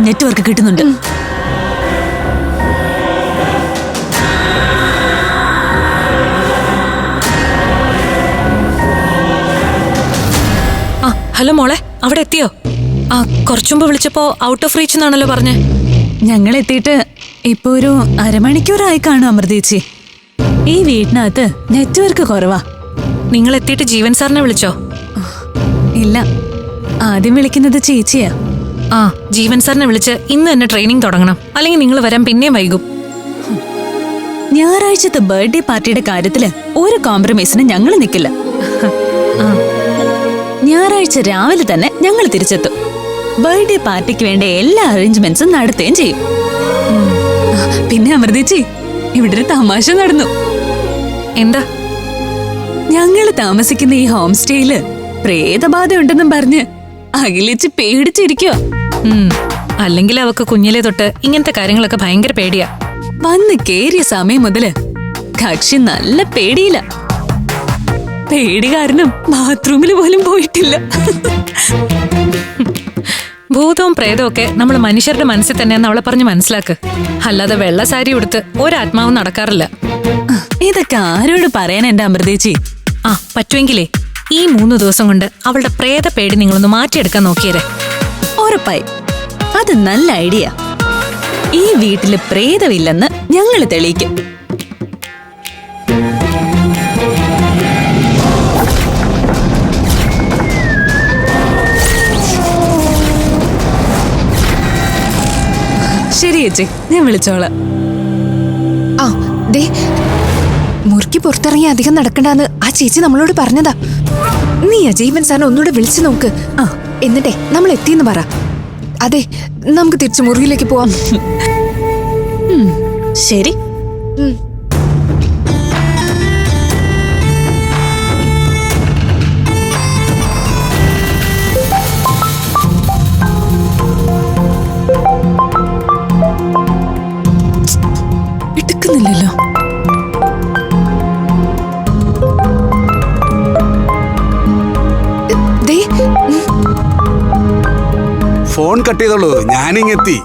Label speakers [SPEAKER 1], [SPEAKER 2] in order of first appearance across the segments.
[SPEAKER 1] Network കിട്ടുന്നുണ്ട്.
[SPEAKER 2] Hello മോളെ, അവിടെ എത്തിയോ? കുറച്ചുമ്പ് വിളിച്ചപ്പോ ഔട്ട് ഓഫ് റീച്ച് എന്നാണല്ലോ പറഞ്ഞേ.
[SPEAKER 1] ഞങ്ങൾ എത്തിയിട്ട് ഇപ്പൊ ഒരു അരമണിക്കൂറായി കാണും അമൃതേച്ചി. ഈ വീട്ടിനകത്ത് നെറ്റ്വർക്ക് കുറവാ.
[SPEAKER 2] നിങ്ങൾ എത്തിയിട്ട് ജീവൻ സാറിനെ വിളിച്ചോ?
[SPEAKER 1] ഇല്ല, ആദ്യം വിളിക്കുന്നത് ചേച്ചിയാ.
[SPEAKER 2] ജീവൻ സാറിനെ വിളിച്ച് ഇന്ന് തന്നെ ട്രെയിനിങ് തുടങ്ങണം, അല്ലെങ്കിൽ നിങ്ങൾ വരാൻ പിന്നെയും വൈകും.
[SPEAKER 1] ഞായറാഴ്ചത്തെ ബർത്ത്ഡേ പാർട്ടിയുടെ കാര്യത്തില് ഒരു കോംപ്രമൈസിന് ഞങ്ങൾ നിൽക്കില്ല. ഞായറാഴ്ച രാവിലെ തന്നെ ഞങ്ങൾ തിരിച്ചെത്തും. ബർത്ത്ഡേ പാർട്ടിക്ക് വേണ്ട എല്ലാ അറേഞ്ച്മെന്റ്സും നടത്തുകയും ചെയ്യും. പിന്നെ അമൃതേച്ചി, ഇവിടെ ഒരു തമാശ നടന്നു.
[SPEAKER 2] എന്താ?
[SPEAKER 1] ഞങ്ങള് താമസിക്കുന്ന ഈ ഹോം സ്റ്റേയില് പ്രേതബാധ ഉണ്ടെന്നും പറഞ്ഞ് അഖിലേച്ചി പേടിച്ചിരിക്കുക.
[SPEAKER 2] അല്ലെങ്കിൽ അവക്ക് കുഞ്ഞിലെ തൊട്ട് ഇങ്ങനത്തെ കാര്യങ്ങളൊക്കെ ഭയങ്കര പേടിയാ.
[SPEAKER 1] വന്ന് കേറിയ സമയം മുതല് കക്ഷി നല്ല പേടിയില്ല. പേടി കാരണം ബാത്റൂമിൽ പോലും പോയിട്ടില്ല.
[SPEAKER 2] ഭൂതവും പ്രേതവും ഒക്കെ നമ്മൾ മനുഷ്യരുടെ മനസ്സിൽ തന്നെയാന്ന് അവളെ പറഞ്ഞ് മനസ്സിലാക്ക്. അല്ലാതെ വെള്ള സാരി ഉടുത്ത് ഒരാത്മാവും നടക്കാറില്ല.
[SPEAKER 1] ഇതൊക്കെ ആരോട് പറയാൻ എന്റെ അമൃതേച്ചി?
[SPEAKER 2] പറ്റുമെങ്കിലേ ഈ 3 ദിവസം കൊണ്ട് അവളുടെ പ്രേത പേടി നിങ്ങളൊന്ന് മാറ്റിയെടുക്കാൻ നോക്കിയരെ.
[SPEAKER 1] ഉറപ്പായി, അത് നല്ല ഐഡിയ. ഈ വീട്ടില് പ്രേതമില്ലെന്ന് ഞങ്ങൾ തെളിയിക്കും. ശരി ചേച്ചി, ഞാൻ വിളിച്ചോളാം.
[SPEAKER 3] മുറിക്ക് പുറത്തിറങ്ങി അധികം നടക്കണ്ടെന്ന് ആ ചേച്ചി നമ്മളോട് പറഞ്ഞതാ. നീ ജീവൻ സാറിനെ ഒന്നുകൂടെ വിളിച്ചു നോക്ക്. എന്നിട്ടേ നമ്മൾ എത്തിയെന്ന് പറ. അതെ, നമുക്ക് തിരിച്ചു മുറിയിലേക്ക് പോവാം.
[SPEAKER 1] ശരി. എടുക്കുന്നില്ലല്ലോ.
[SPEAKER 4] ഫോൺ കട്ട് ചെയ്തോളൂ, ഞാനിങ്ങെത്തി.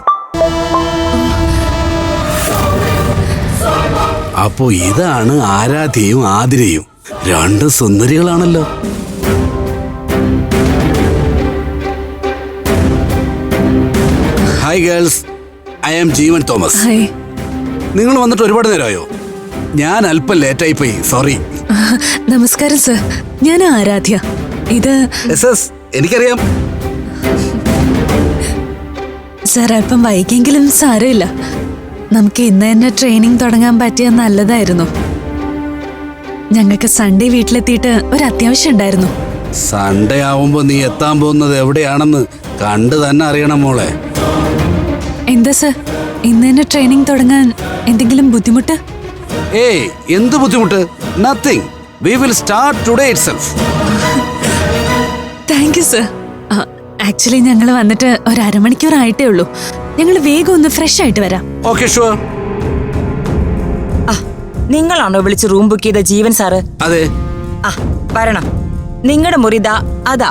[SPEAKER 4] അപ്പോ ഇതാണ് ആരാധ്യയും ആതിരയും. 2 സുന്ദരികളാണല്ലോ. Hi girls, I am Jeevan Thomas. നിങ്ങൾ വന്നിട്ട് ഒരുപാട് നേരമായോ? ഞാൻ അല്പം ലേറ്റായി പോയി, സോറി.
[SPEAKER 1] നമസ്കാരം സർ, ഞാൻ ആരാധ്യ. ഇത്
[SPEAKER 4] എനിക്കറിയാം
[SPEAKER 1] സർ. അല്പം വൈകിയെങ്കിലും സാരമില്ല. നമുക്ക് ഇന്ന് തന്നെ ട്രെയിനിങ് തുടങ്ങാൻ പറ്റിയ നല്ലതായിരുന്നു. ഞങ്ങൾക്ക് സൺഡേ വീട്ടിലെത്തിയിട്ട് ഒരു അത്യാവശ്യം ഉണ്ടായിരുന്നു.
[SPEAKER 4] സൺഡേ ആവുമ്പോ നീ എത്താൻ പോകുന്നത് എവിടെയാണെന്ന് കണ്ടു തന്നെ അറിയണം മോളെ.
[SPEAKER 1] എന്താ സർ, ഇന്ന് തന്നെ ട്രെയിനിങ് തുടങ്ങാൻ എന്തെങ്കിലും ബുദ്ധിമുട്ട്?
[SPEAKER 4] ഏയ്, എന്ത് ബുദ്ധിമുട്ട്? Nothing. We will start today itself.
[SPEAKER 1] Thank you sir. Actually ഞങ്ങൾ വന്നിട്ട് ഒരു അരമണിക്കൂർ ആയിട്ടേ ഉള്ളൂ. ഞങ്ങൾ വേഗം ഒന്ന് ഫ്രഷ് ആയിട്ട് വരാം.
[SPEAKER 4] Okay, sure.
[SPEAKER 5] നിങ്ങളാണോ വിളിച്ച് റൂം ബുക്ക് ചെയ്ത ജീവൻ സാറ്?
[SPEAKER 4] അതെ.
[SPEAKER 5] വരണം. നിങ്ങളുടെ മുറി ദാ അതാ,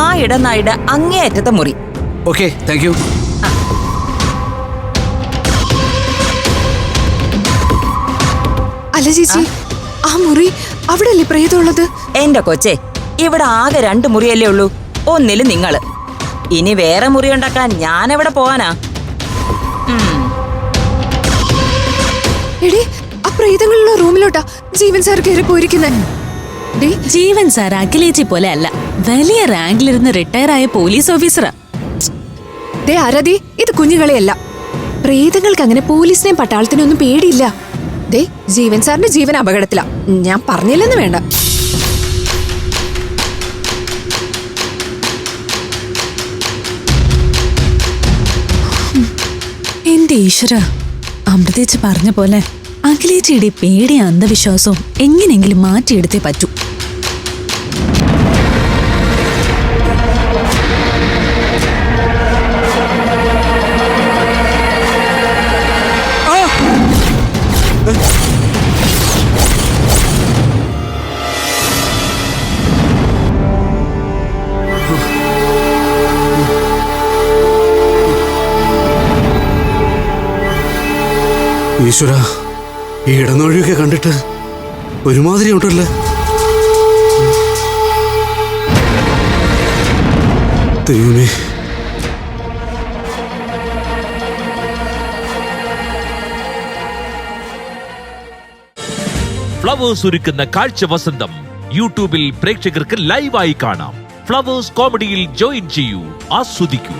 [SPEAKER 5] ആ ഇടനായിടെ അങ്ങേയറ്റത്തെ മുറി.
[SPEAKER 4] Okay, thank you.
[SPEAKER 3] അല്ല ചേച്ചി, ആ മുറി അവിടെ അല്ലേ പ്രേതമുള്ളത്?
[SPEAKER 5] എന്റെ കൊച്ചേ, ഇവിടെ ആകെ 2 മുറിയല്ലേ ഉള്ളൂ. ഒന്നില് നിങ്ങള്. ഇനി വേറെ മുറി ഉണ്ടാക്കാൻ ഞാൻ എവിടെ പോവാനാ?
[SPEAKER 3] എടേ, ആ പ്രേതങ്ങളുള്ള റൂമിലോട്ടാ ജീവൻ സാർ കയറി പോയിരിക്കുന്നത്.
[SPEAKER 1] ജീവൻ സാർ അഖിലേച്ചി പോലെ അല്ല, വലിയ റാങ്കിലിരുന്ന് റിട്ടയർ ആയ പോലീസ് ഓഫീസറാ.
[SPEAKER 3] ആരാധി, ഇത് കുഞ്ഞുകളെയല്ല. പ്രേതങ്ങൾക്ക് അങ്ങനെ പോലീസിനെയും പട്ടാളത്തിനും ഒന്നും പേടിയില്ല. ജീവൻ സാറിന്റെ ജീവൻ അപകടത്തിലാ. ഞാൻ പറഞ്ഞില്ലെന്ന് വേണ്ട.
[SPEAKER 1] എന്റെ ഈശ്വര, അമൃതേച്ചി പറഞ്ഞ പോലെ അഖിലേച്ചിയുടെ പേടി അന്ധവിശ്വാസവും എങ്ങനെയെങ്കിലും മാറ്റിയെടുത്തേ പറ്റൂ.
[SPEAKER 4] ഈശ്വര, ഈ ഇടനൊഴിയൊക്കെ കണ്ടിട്ട് ഒരുമാതിരി ഉണ്ടല്ലേ. ദൈവമേ,
[SPEAKER 6] ഫ്ലവേഴ്സ് ഒരുക്കുന്ന കാഴ്ച വസന്തം യൂട്യൂബിൽ പ്രേക്ഷകർക്ക് ലൈവായി കാണാം. ഫ്ലവേഴ്സ് കോമഡിയിൽ ജോയിൻ ചെയ്യൂ, ആസ്വദിക്കൂ.